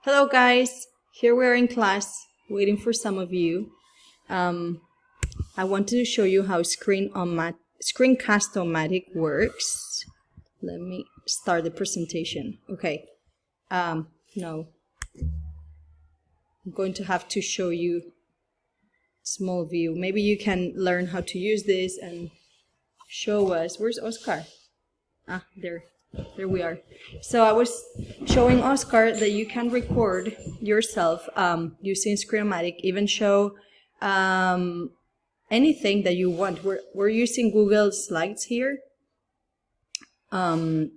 Hello guys, here we are in class, waiting for some of you. I wanted to show you how Screencast-O-Matic works. Let me start the presentation. Okay, no. I'm going to have to show you small view. Maybe you can learn how to use this and show us. Where's Oscar? Ah, there we are. So I was showing Oscar that you can record yourself using Screen-O-Matic, even show anything that you want. We're using Google Slides here. And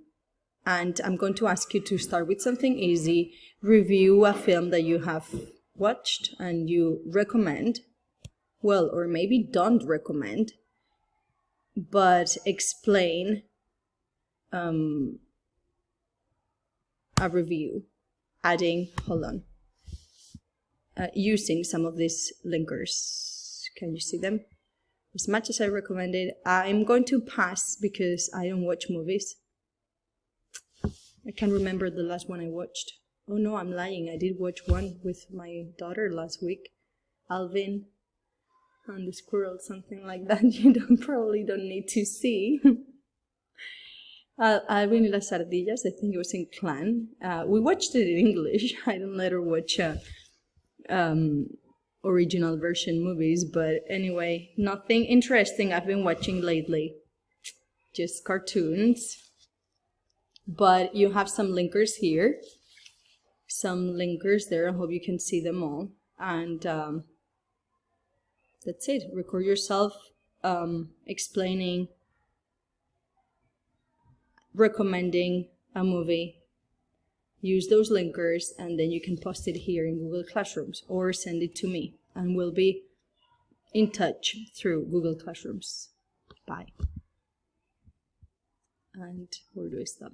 I'm going to ask you to start with something easy, review a film that you have watched and you recommend, well, or maybe don't recommend, but explain a review, using some of these linkers. Can you see them? As much as I recommended, I'm going to pass because I don't watch movies. I can't remember the last one I watched. Oh no, I'm lying. I did watch one with my daughter last week. Alvin and the squirrel, something like that. You probably don't need to see. Alvin y las ardillas, I think it was in Clan. We watched it in English. I don't let her watch original version movies, but anyway, nothing interesting I've been watching lately. Just cartoons. But you have some linkers here. Some linkers there. I hope you can see them all. And that's it. Record yourself explaining, recommending a movie. Use those linkers and then you can post it here in Google Classrooms or send it to me and we'll be in touch through Google Classrooms. Bye. And where do I stop?